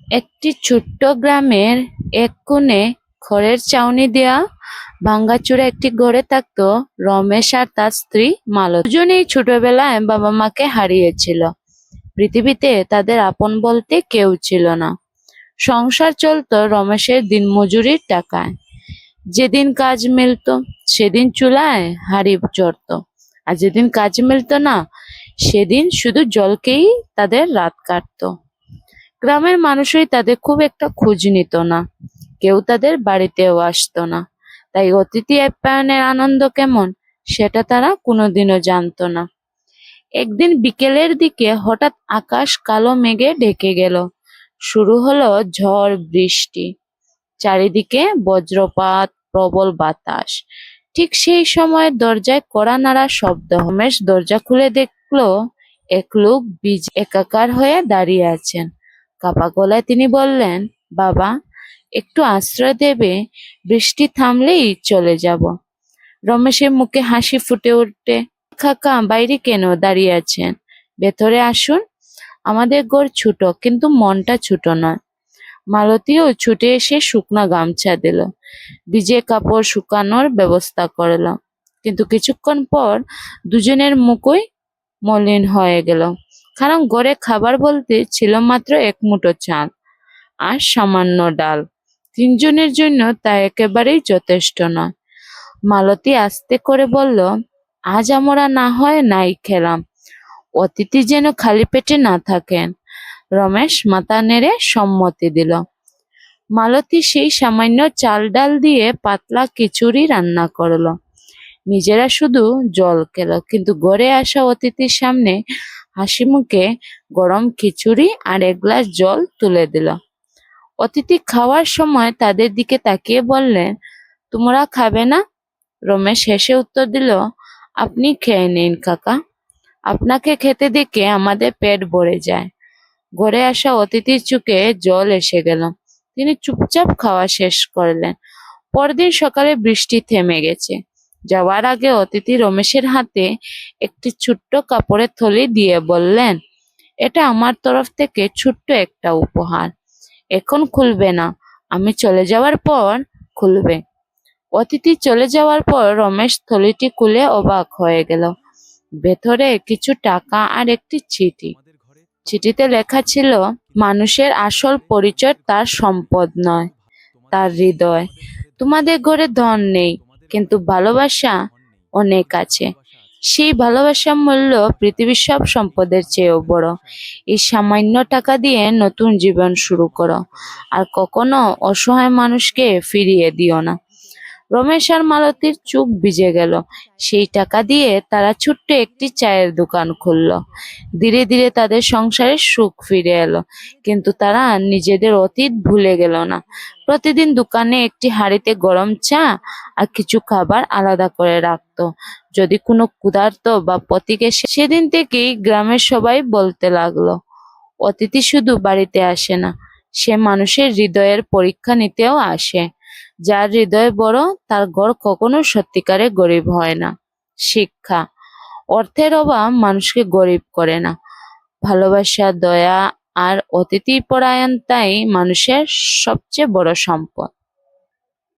একটি ছোট্ট গ্রামের এক কোণে খড়ের চাউনি দেয়া ভাঙাচোরা একটি ঘরে থাকতো রমেশ আর তার স্ত্রী মালতী। দুজনেই ছোটবেলায় বাবা মাকে হারিয়েছিল। পৃথিবীতে তাদের আপন বলতে কেউ ছিল না। সংসার চলতো রমেশের দিনমজুরির টাকায়। যেদিন কাজ মিলতো সেদিন চুলায় হাঁড়ি চড়তো, আর যেদিন কাজ মিলতো না সেদিন শুধু জলকেই তাদের রাত কাটতো। গ্রামের মানুষই তাদের খুব একটা খোঁজ নিত না, কেউ তাদের বাড়িতেও আসতো না। তাই অতিথি আপ্যায়নের আনন্দ কেমন সেটা তারা কোনোদিনও জানতো না। একদিন বিকেলের দিকে হঠাৎ আকাশ কালো মেঘে ঢেকে গেল। শুরু হলো ঝড় বৃষ্টি, চারিদিকে বজ্রপাত, প্রবল বাতাস। ঠিক সেই সময় দরজায় কড়া নাড়ার শব্দ। রমেশ দরজা খুলে দেখলো এক লোক ভিজে একাকার হয়ে দাঁড়িয়ে আছেন। কাপা গলায় তিনি বললেন, বাবা, একটু আশ্রয় দেবে? বৃষ্টি থামলেই চলে যাব। রমেশের মুখে হাসি ফুটে উঠতে, কাকা বাইরে কেন দাঁড়িয়ে আছেন? ভেতরে আসুন। আমাদের ঘর ছোট, কিন্তু মনটা ছোট নয়। মালতীও ছুটে এসে শুকনা গামছা দিল, ভিজে কাপড় শুকানোর ব্যবস্থা করল। কিন্তু কিছুক্ষণ পর দুজনের মুখই মলিন হয়ে গেল, কারণ ঘরে খাবার বলতে ছিল মাত্র এক মুঠো চাল আর সামান্য ডাল। তিনজনের জন্য তা একেবারেই যথেষ্ট নয়। মালতী আস্তে করে বলল, আজ আমরা না হয় নাই খেলাম, অতিথি যেন খালি পেটে না থাকেন। রমেশ মাথা নেড়ে সম্মতি দিল। মালতী সেই সামান্য চাল ডাল দিয়ে পাতলা খিচুড়ি রান্না করলো। নিজেরা শুধু জল খেলো, কিন্তু ঘরে আসা অতিথির সামনে হাসি মুখে গরম খিচুড়ি আর এক গ্লাস জল তুলে দিল। অতিথি খাওয়ার সময় তাদের দিকে তাকিয়ে বললেন, তোমরা খাবে না? রমেশ হেসে উত্তর দিল, আপনি খেয়ে নিন কাকা, আপনাকে খেতে দেখে আমাদের পেট ভরে যায়। ঘরে আসা অতিথির চোখে জল এসে গেল। তিনি চুপচাপ খাওয়া শেষ করলেন। পরদিন সকালে বৃষ্টি থেমে গেছে। যাওয়ার আগে অতিথি রমেশের হাতে একটি ছোট্ট কাপড়ের থলি দিয়ে বললেন, এটা আমার তরফ থেকে ছোট্ট একটা উপহার। এখন খুলবে না, আমি চলে যাওয়ার পর খুলবে। অতিথি চলে যাওয়ার পর রমেশ থলিটি খুলে অবাক হয়ে গেল। ভেতরে কিছু টাকা আর একটি চিঠি। চিঠিতে লেখা ছিল, মানুষের আসল পরিচয় তার সম্পদ নয়, তার হৃদয়। তোমাদের ঘরে ধন নেই, কিন্তু ভালোবাসা অনেক আছে। সেই ভালোবাসার মূল্য পৃথিবীর সব সম্পদের চেয়েও বড়। এই সামান্য টাকা দিয়ে নতুন জীবন শুরু করো, আর কখনো অসহায় মানুষকে ফিরিয়ে দিও না। রমেশ আর মালতীর চোখ ভিজে গেল। সেই টাকা দিয়ে তারা ছোট্ট একটি চায়ের দোকান খুলল। ধীরে ধীরে তাদের সংসারে সুখ ফিরে এলো, কিন্তু তারা নিজেদের অতীত ভুলে গেল না। প্রতিদিন দোকানে একটি হাঁড়িতে গরম চা আর কিছু খাবার আলাদা করে রাখতো। যদি কোনো ক্ষুধার্ত বা পথিক এসে, সেদিন থেকেই গ্রামের সবাই বলতে লাগলো, অতিথি শুধু বাড়িতে আসে না, সে মানুষের হৃদয়ের পরীক্ষা নিতেও আসে। যার হৃদয় বড়, তার ঘর কখনো সত্যিকারে গরিব হয় না। শিক্ষা: অর্থের অভাব মানুষকে গরিব করে না, ভালোবাসা, দয়া আর অতিথি পরায়ণতাই মানুষের সবচেয়ে বড় সম্পদ।